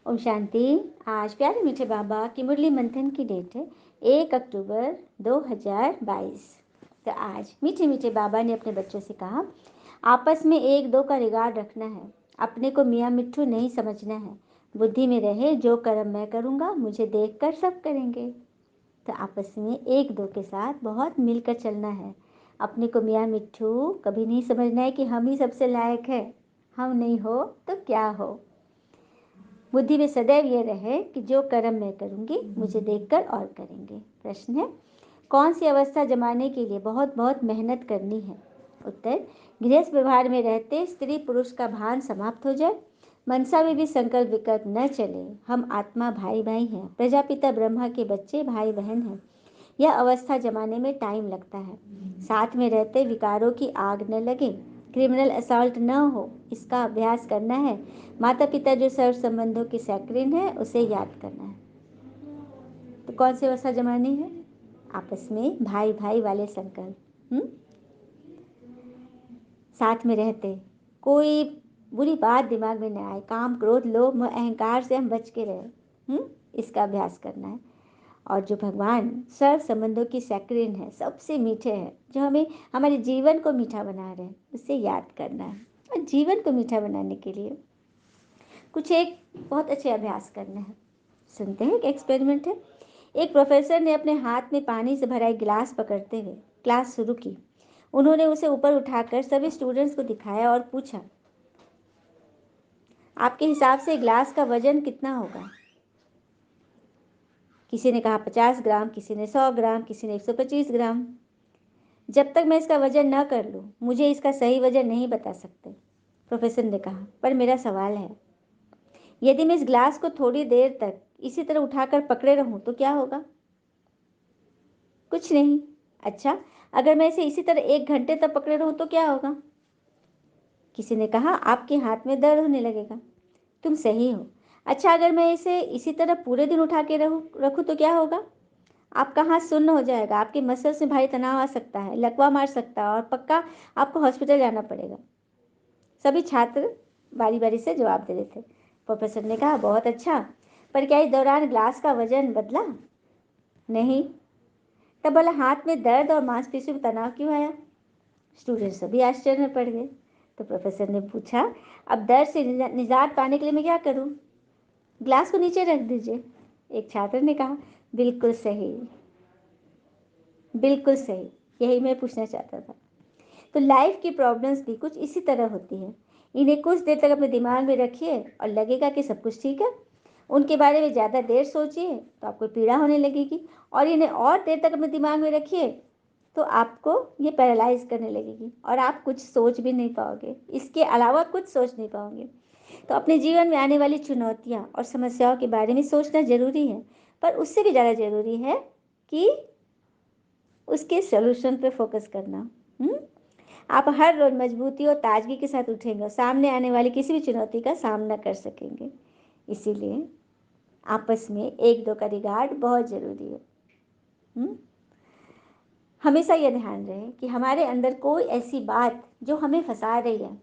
ओम शांति। आज प्यारे मीठे बाबा की मुरली मंथन की डेट है 1 अक्टूबर 2022। तो आज मीठे मीठे बाबा ने अपने बच्चों से कहा, आपस में एक दो का रिगार्ड रखना है, अपने को मियाँ मिट्ठू नहीं समझना है, बुद्धि में रहे जो कर्म मैं करूँगा मुझे देखकर सब करेंगे। तो आपस में एक दो के साथ बहुत मिलकर चलना है। अपने को मियाँ मिट्ठू कभी नहीं समझना है कि हम ही सबसे लायक है, हम नहीं हो तो क्या हो। बुद्धि में सदैव ये रहे कि जो कर्म मैं करूंगी मुझे देखकर और करेंगे। प्रश्न है, कौन सी अवस्था जमाने के लिए बहुत बहुत मेहनत करनी है? उत्तर, गृहस्थ व्यवहार में रहते स्त्री पुरुष का भान समाप्त हो जाए, मनसा में भी संकल्प विकल्प न चले, हम आत्मा भाई भाई हैं, प्रजापिता ब्रह्मा के बच्चे भाई बहन हैं। यह अवस्था जमाने में टाइम लगता है। साथ में रहते विकारों की आग न लगे, क्रिमिनल असॉल्ट न हो, इसका अभ्यास करना है। माता पिता जो सर्व संबंधों की सैक्रिन है उसे याद करना है। तो कौन सी अवस्था जमानी है? आपस में भाई भाई वाले संकल्प। साथ में रहते कोई बुरी बात दिमाग में न आए, काम क्रोध लोभ मोह अहंकार से हम बच के रहे। इसका अभ्यास करना है। और जो भगवान सर्व संबंधों की सैक्रिन है, सबसे मीठे हैं, जो हमें हमारे जीवन को मीठा बना रहे हैं, उसे याद करना है। और जीवन को मीठा बनाने के लिए कुछ एक बहुत अच्छे अभ्यास करने हैं। सुनते हैं, एक एक्सपेरिमेंट है। एक प्रोफेसर ने अपने हाथ में पानी से भरा एक गिलास पकड़ते हुए क्लास शुरू की। उन्होंने उसे ऊपर उठाकर सभी स्टूडेंट्स को दिखाया और पूछा, आपके हिसाब से गिलास का वजन कितना होगा? किसी ने कहा 50 ग्राम, किसी ने 100 ग्राम, किसी ने 125 ग्राम। जब तक मैं इसका वजन न कर लूं, मुझे इसका सही वजन नहीं बता सकते। प्रोफेसर ने कहा, पर मेरा सवाल है, यदि मैं इस ग्लास को थोड़ी देर तक इसी तरह उठाकर पकड़े रहूं तो क्या होगा? कुछ नहीं। अच्छा, अगर मैं इसे इसी तरह 1 घंटे तक पकड़े रहूं तो क्या होगा? किसी ने कहा, आपके हाथ में दर्द होने लगेगा। तुम सही हो। अच्छा, अगर मैं इसे इसी तरह पूरे दिन उठा के रखूं तो क्या होगा? आपका हाथ सुन्न हो जाएगा, आपके मसल्स में भारी तनाव आ सकता है, लकवा मार सकता है और पक्का आपको हॉस्पिटल जाना पड़ेगा। सभी छात्र बारी बारी से जवाब दे रहे थे। प्रोफेसर ने कहा, बहुत अच्छा, पर क्या इस दौरान ग्लास का वजन बदला? नहीं। तब बोला, हाथ में दर्द और मांसपेशियों में तनाव क्यों आया? स्टूडेंट सभी आश्चर्य में पड़ गए। तो प्रोफेसर ने पूछा, अब दर्द से निजात पाने के लिए मैं क्या करूं? ग्लास को नीचे रख दीजिए। एक छात्र ने कहा, बिल्कुल सही, बिल्कुल सही, यही मैं पूछना चाहता था। तो लाइफ की प्रॉब्लम्स भी कुछ इसी तरह होती है। इन्हें कुछ देर तक अपने दिमाग में रखिए और लगेगा कि सब कुछ ठीक है। उनके बारे में ज़्यादा देर सोचिए तो आपको पीड़ा होने लगेगी, और इन्हें और देर तक अपने दिमाग में रखिए तो आपको ये पैरालाइज करने लगेगी और आप कुछ सोच भी नहीं पाओगे, इसके अलावा कुछ सोच नहीं पाओगे। तो अपने जीवन में आने वाली चुनौतियाँ और समस्याओं के बारे में सोचना ज़रूरी है, पर उससे भी ज़्यादा ज़रूरी है कि उसके सोल्यूशन पे फोकस करना। आप हर रोज मजबूती और ताजगी के साथ उठेंगे और सामने आने वाली किसी भी चुनौती का सामना कर सकेंगे। इसीलिए आपस में एक दो का रिगार्ड बहुत ज़रूरी है। हमेशा यह ध्यान रहे कि हमारे अंदर कोई ऐसी बात जो हमें फंसा रही है,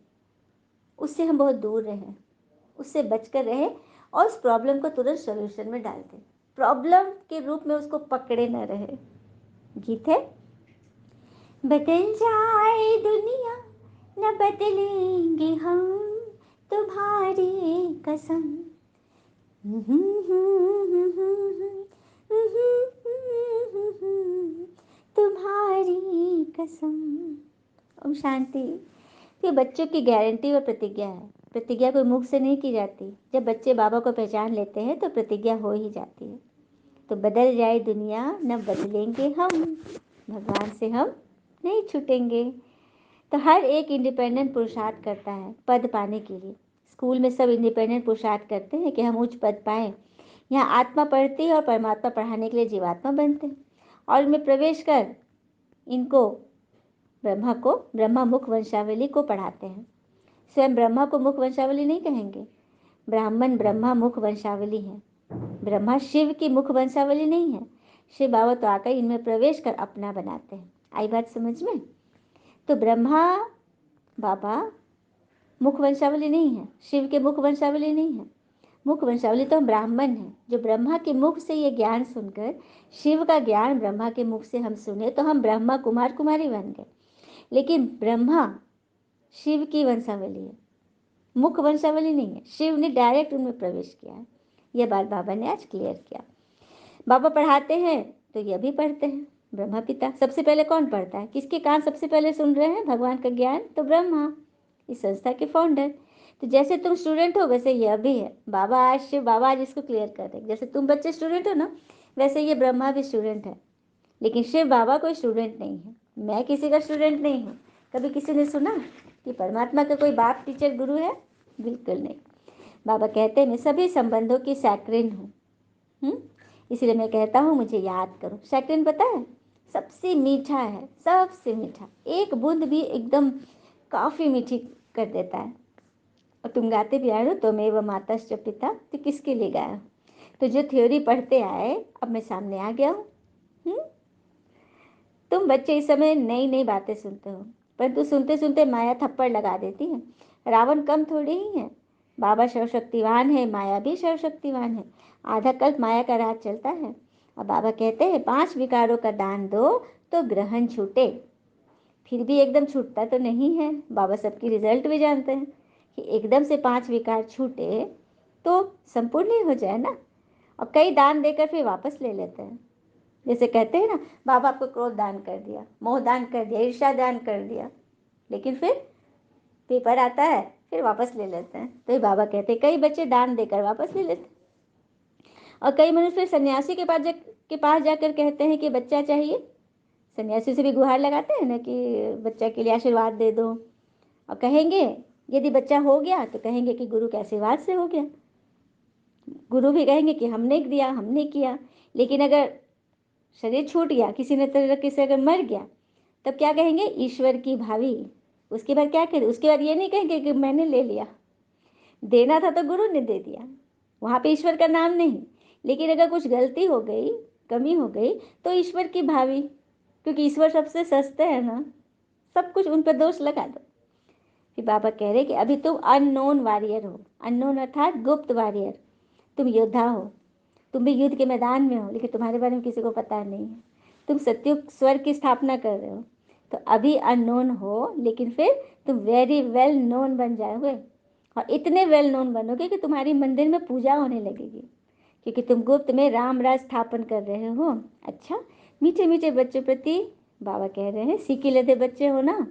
उससे हम बहुत दूर रहें, उससे बचकर रहें और उस प्रॉब्लम को तुरंत सोल्यूशन में डाल दें। प्रॉब्लम के रूप में उसको पकड़े न रहे। गीत है, बदल जाए दुनिया न बदलेंगे हम, तुम्हारी कसम। तुम्हारी कसम। ओम शांति। ये बच्चों की गारंटी और प्रतिज्ञा है। प्रतिज्ञा कोई मुख से नहीं की जाती। जब बच्चे बाबा को पहचान लेते हैं तो प्रतिज्ञा हो ही जाती है। तो बदल जाए दुनिया न बदलेंगे हम, भगवान से हम नहीं छूटेंगे। तो हर एक इंडिपेंडेंट पुरुषार्थ करता है पद पाने के लिए। स्कूल में सब इंडिपेंडेंट पुरुषार्थ करते हैं कि हम उच्च पद पाएं। यहाँ आत्मा पढ़ती है और परमात्मा पढ़ाने के लिए जीवात्मा बनते हैं, और इनमें प्रवेश कर इनको ब्रह्मा मुख वंशावली को पढ़ाते हैं। स्वयं ब्रह्मा को मुख वंशावली नहीं कहेंगे, ब्राह्मण ब्रह्मा मुख वंशावली है। ब्रह्मा शिव की मुख वंशावली नहीं है। शिव बाबा तो आकर इनमें प्रवेश कर अपना बनाते हैं। आई बात समझ में? तो ब्रह्मा बाबा मुख वंशावली नहीं है, शिव के मुख वंशावली नहीं है। मुख वंशावली तो हम ब्राह्मण हैं, जो ब्रह्मा के मुख से ये ज्ञान सुनकर, शिव का ज्ञान ब्रह्मा के मुख से हम सुने तो हम ब्रह्मा कुमार कुमारी बन गए। लेकिन ब्रह्मा शिव की वंशावली है, मुख वंशावली नहीं है। शिव ने डायरेक्ट उनमें प्रवेश किया है। यह बात बाबा ने आज क्लियर किया। बाबा पढ़ाते हैं तो यह भी पढ़ते हैं। ब्रह्मा पिता सबसे पहले कौन पढ़ता है, किसके कान सबसे पहले सुन रहे हैं भगवान का ज्ञान, तो ब्रह्मा, इस संस्था के फाउंडर। तो जैसे तुम स्टूडेंट हो वैसे यह भी है। बाबा आज इसको क्लियर कर रहे हैं। जैसे तुम बच्चे स्टूडेंट हो ना, वैसे ये ब्रह्मा भी स्टूडेंट है। लेकिन शिव बाबा कोई स्टूडेंट नहीं है, मैं किसी का स्टूडेंट नहीं हूँ। कभी किसी ने सुना कि परमात्मा का कोई बाप टीचर गुरु है? बिल्कुल नहीं। बाबा कहते हैं मैं सभी संबंधों की सैक्रेन हूँ, इसलिए मैं कहता हूँ मुझे याद करो। सैक्रेन पता है, सबसे मीठा है, सबसे मीठा। एक बूंद भी एकदम काफ़ी मीठी कर देता है। और तुम गाते भी आए हो त्वमेव मातश्च पिता, तो किसके लिए गाया हो? तो जो थ्योरी पढ़ते आए अब मैं सामने आ गया हूँ। तुम बच्चे इस समय नई नई बातें सुनते हो, परंतु सुनते सुनते माया थप्पड़ लगा देती है। रावण कम थोड़ी ही है, बाबा सर्वशक्तिवान है, माया भी सर्वशक्तिवान है। आधा कल्प माया का राज चलता है। अब बाबा कहते हैं 5 विकारों का दान दो तो ग्रहण छूटे। फिर भी एकदम छूटता तो नहीं है। बाबा सबकी रिजल्ट भी जानते हैं कि एकदम से 5 विकार छूटे तो संपूर्ण ही हो जाए ना। और कई दान देकर फिर वापस ले लेते हैं। जैसे कहते हैं ना, बाबा आपको क्रोध दान कर दिया, मोह दान कर दिया, ईर्ष्या दान कर दिया, लेकिन फिर पेपर आता है फिर वापस ले लेते हैं। तो ये बाबा कहते हैं कई बच्चे दान देकर वापस ले लेते हैं। और कई मनुष्य फिर सन्यासी के पास जाकर कहते हैं कि बच्चा चाहिए। सन्यासी से भी गुहार लगाते हैं ना कि बच्चा के लिए आशीर्वाद दे दो। और कहेंगे यदि बच्चा हो गया तो कहेंगे कि गुरु के आशीर्वाद से हो गया। गुरु भी कहेंगे कि हमने दिया, हमने किया। लेकिन अगर शरीर छूट गया, किसी ने तरह किसी अगर मर गया, तब क्या कहेंगे, ईश्वर की भावी। उसके बाद क्या करें, उसके बाद ये नहीं कहेंगे कि मैंने ले लिया, देना था तो गुरु ने दे दिया, वहाँ पे ईश्वर का नाम नहीं। लेकिन अगर कुछ गलती हो गई, कमी हो गई, तो ईश्वर की भावी, क्योंकि ईश्वर सबसे सस्ते हैं ना, सब कुछ उन पर दोष लगा दो। फिर बाबा कह रहे कि अभी तुम अननोन वॉरियर हो। अननोन अर्थात गुप्त वॉरियर। तुम योद्धा हो, तुम भी युद्ध के मैदान में हो, लेकिन तुम्हारे बारे में किसी को पता नहीं है। तुम सत्युग स्वर्ग की स्थापना कर रहे हो, तो अभी अननोन हो, लेकिन फिर तुम वेरी वेल नोन बन जाओगे। और इतने वेल नोन बनोगे कि तुम्हारी मंदिर में पूजा होने लगेगी, क्योंकि तुम गुप्त में राम राज स्थापन कर रहे हो। अच्छा, मीठे मीठे बच्चों प्रति बाबा कह रहे हैं सीखे लेते बच्चे हो ना,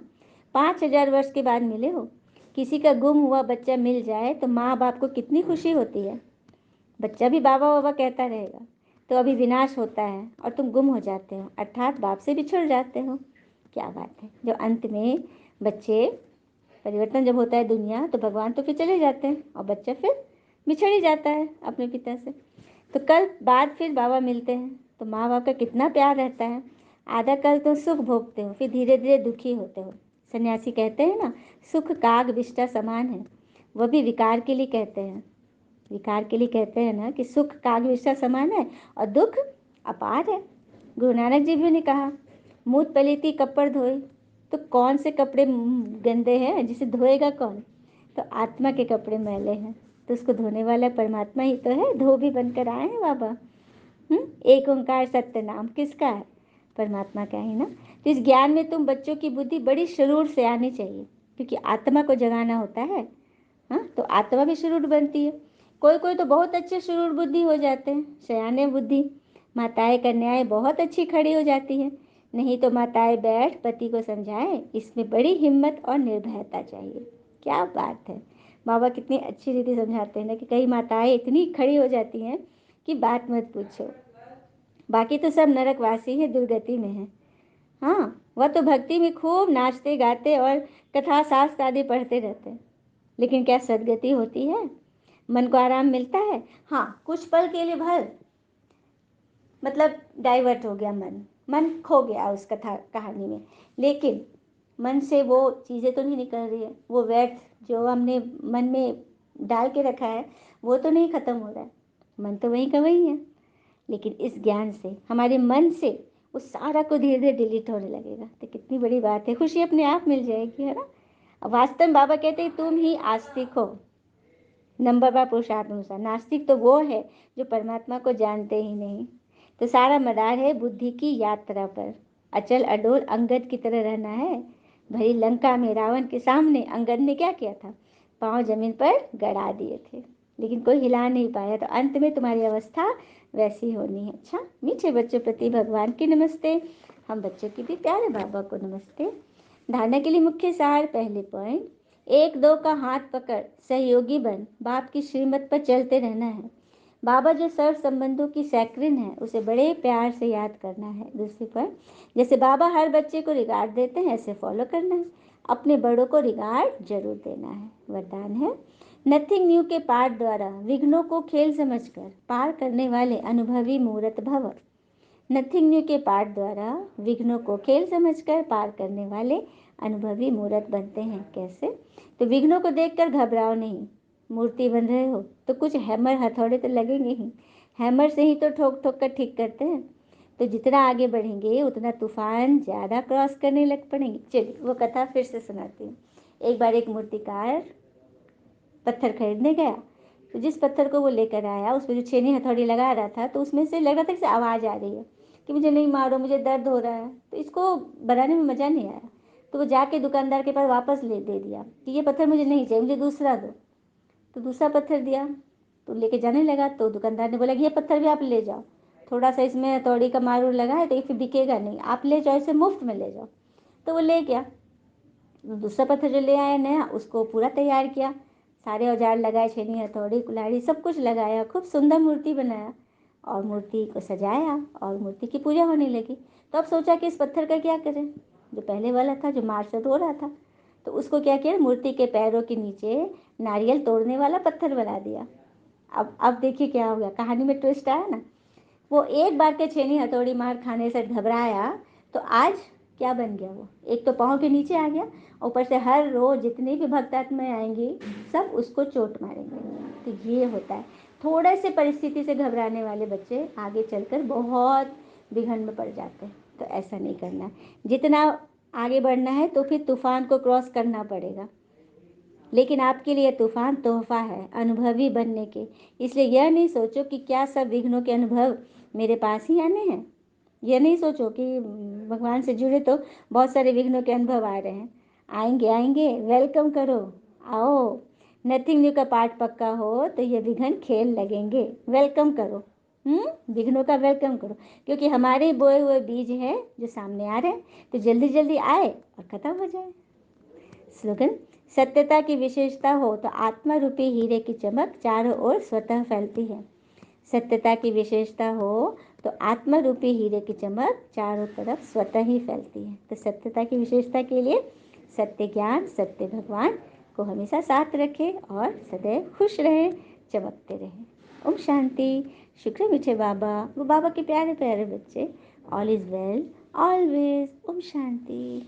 5,000 वर्ष के बाद मिले हो। किसी का गुम हुआ बच्चा मिल जाए तो माँ बाप को कितनी खुशी होती है। बच्चा भी बाबा बाबा कहता रहेगा। तो अभी विनाश होता है और तुम गुम हो जाते हो, अर्थात बाप से बिछड़ जाते हो। क्या बात है, जो अंत में बच्चे, परिवर्तन जब होता है दुनिया, तो भगवान तो फिर चले जाते हैं और बच्चा फिर बिछड़ ही जाता है अपने पिता से। तो कल बाद फिर बाबा मिलते हैं, तो माँ बाप का कितना प्यार रहता है। आधा कल तो सुख भोगते हो, फिर धीरे धीरे दुखी होते हो। सन्यासी कहते हैं ना, सुख काग विष्ठा समान है। वह भी विकार के लिए कहते हैं, विकार के लिए कहते हैं ना कि सुख काग विष्ठा समान है और दुख अपार है। गुरु नानक जी भी ने कहा, मूत पलीती कपड़ धोए। तो कौन से कपड़े गंदे हैं, जिसे धोएगा कौन? तो आत्मा के कपड़े मैले हैं, तो उसको धोने वाला परमात्मा ही तो है। धोबी बनकर आए हैं बाबा। एक ओंकार सत्य नाम किसका है? परमात्मा का ही ना। तो इस ज्ञान में तुम बच्चों की बुद्धि बड़ी शुरूर से आनी चाहिए, क्योंकि आत्मा को जगाना होता है। हाँ, तो आत्मा भी शुरूर बनती है। कोई कोई तो बहुत अच्छे शुरूर बुद्धि हो जाते हैं, शयाने बुद्धि। माताएं कन्याएं बहुत अच्छी खड़ी हो जाती हैं। नहीं तो माताएं बैठ पति को समझाए, इसमें बड़ी हिम्मत और निर्भयता चाहिए। क्या बात है, बाबा कितनी अच्छी रीति समझाते हैं ना कि कई माताएं इतनी खड़ी हो जाती हैं कि बात मत पूछो। बाकी तो सब नरकवासी है, दुर्गति में है। हाँ, वह तो भक्ति में खूब नाचते गाते और कथा शास्त्र आदि पढ़ते रहते हैं, लेकिन क्या सदगति होती है? मन को आराम मिलता है? हाँ, कुछ पल के लिए भर मतलब डाइवर्ट हो गया, मन खो गया उस कथा कहानी में, लेकिन मन से वो चीज़ें तो नहीं निकल रही है। वो व्यर्थ जो हमने मन में डाल के रखा है वो तो नहीं खत्म हो रहा है, मन तो वहीं का वहीं है। लेकिन इस ज्ञान से हमारे मन से वो सारा को धीरे धीरे डिलीट होने लगेगा। तो कितनी बड़ी बात है, खुशी अपने आप मिल जाएगी, है ना। वास्तव में बाबा कहते हैं तुम ही आस्तिक हो। नंबर पर पुरुषार्थ अनुसार। नास्तिक तो वो है जो परमात्मा को जानते ही नहीं। तो सारा मदार है बुद्धि की यात्रा पर। अचल अडोल अंगद की तरह रहना है। भरी लंका में रावण के सामने अंगद ने क्या किया था? पांव जमीन पर गड़ा दिए थे, लेकिन कोई हिला नहीं पाया। तो अंत में तुम्हारी अवस्था वैसी होनी है। अच्छा, मीठे बच्चों प्रति भगवान की नमस्ते। हम बच्चों की भी प्यारे बाबा को नमस्ते। धारणा के लिए मुख्य सार। पहले पॉइंट, एक दो का हाथ पकड़ सहयोगी बन बाप की श्रीमत पर चलते रहना है। बाबा जो सर्व संबंधों की सैक्रिन है उसे बड़े प्यार से याद करना है। दूसरी पॉइंट, जैसे बाबा हर बच्चे को रिगार्ड देते हैं ऐसे फॉलो करना है। अपने बड़ों को रिगार्ड जरूर देना है। वरदान है, नथिंग न्यू के पाठ द्वारा विघ्नों को खेल समझकर पार करने वाले अनुभवी मूर्त भव। नथिंग न्यू के पाठ द्वारा विघ्नों को खेल समझकर पार करने वाले अनुभवी मूर्त बनते हैं। कैसे? तो विघ्नों को देखकर घबराओ नहीं। मूर्ति बन रहे हो तो कुछ हैमर हथौड़े तो लगेंगे ही। हैमर से ही तो ठोक ठोक कर ठीक करते हैं। तो जितना आगे बढ़ेंगे उतना तूफान ज़्यादा क्रॉस करने लग पड़ेंगे। चलिए वो कथा फिर से सुनाती हूँ। एक बार एक मूर्तिकार पत्थर खरीदने गया। तो जिस पत्थर को वो लेकर आया उसमें जो छेनी हथौड़ी लगा रहा था तो उसमें से लग रहा था कि आवाज़ आ रही है कि मुझे नहीं मारो, मुझे दर्द हो रहा है। तो इसको बनाने में मज़ा नहीं आया। तो वो जाके दुकानदार के पास वापस दे दिया कि ये पत्थर मुझे नहीं चाहिए, मुझे दूसरा दो। तो दूसरा पत्थर दिया। तो लेके जाने लगा तो दुकानदार ने बोला कि ये पत्थर भी आप ले जाओ, थोड़ा सा इसमें हथौड़ी का मारूर लगा है तो ये फिर बिकेगा नहीं, आप ले जाओ, इसे मुफ्त में ले जाओ। तो वो ले गया। दूसरा पत्थर जो ले आया नया उसको पूरा तैयार किया, सारे औजार लगाए, छेनी हथौड़ी कुल्हाड़ी सब कुछ लगाया, खूब सुंदर मूर्ति बनाया और मूर्ति को सजाया और मूर्ति की पूजा होने लगी। तो अब सोचा कि इस पत्थर का क्या करें, जो पहले वाला था जो मार से रो रहा था। तो उसको क्या किया, मूर्ति के पैरों के नीचे नारियल तोड़ने वाला पत्थर बना दिया। अब देखिए क्या हो गया, कहानी में ट्विस्ट आया ना। वो एक बार के छेनी हथौड़ी मार खाने से घबराया तो आज क्या बन गया, वो एक तो पाँव के नीचे आ गया, ऊपर से हर रोज जितनी भी भक्तात्माएं आएंगी सब उसको चोट मारेंगे। तो ये होता है, थोड़े से परिस्थिति से घबराने वाले बच्चे आगे चलकर बहुत बिघन में पड़ जाते हैं। तो ऐसा नहीं करना है। जितना आगे बढ़ना है तो फिर तूफान को क्रॉस करना पड़ेगा, लेकिन आपके लिए तूफान तोहफा है अनुभवी बनने के। इसलिए यह नहीं सोचो कि क्या सब विघ्नों के अनुभव मेरे पास ही आने हैं। यह नहीं सोचो कि भगवान से जुड़े तो बहुत सारे विघ्नों के अनुभव आ रहे हैं। आएंगे आएंगे, वेलकम करो, आओ। नथिंग न्यू का पाठ पक्का हो तो ये विघ्न खेल लगेंगे। वेलकम करो, विघ्नों का वेलकम करो, क्योंकि हमारे बोए हुए बीज है जो सामने आ रहे हैं। तो जल्दी जल्दी आए और खत्म हो जाए। स्लोगन, सत्यता की विशेषता हो तो आत्मा रूपी हीरे की चमक चारों ओर स्वतः फैलती है। सत्यता की विशेषता हो तो आत्मा रूपी हीरे की चमक चारों तरफ स्वतः ही फैलती है। तो सत्यता की विशेषता के लिए सत्य ज्ञान सत्य भगवान को हमेशा साथ रखें और सदैव खुश रहें, चमकते रहें। ओम शांति। शुक्र मीठे बाबा, वो बाबा के प्यारे प्यारे बच्चे। All is well always. ओम शांति।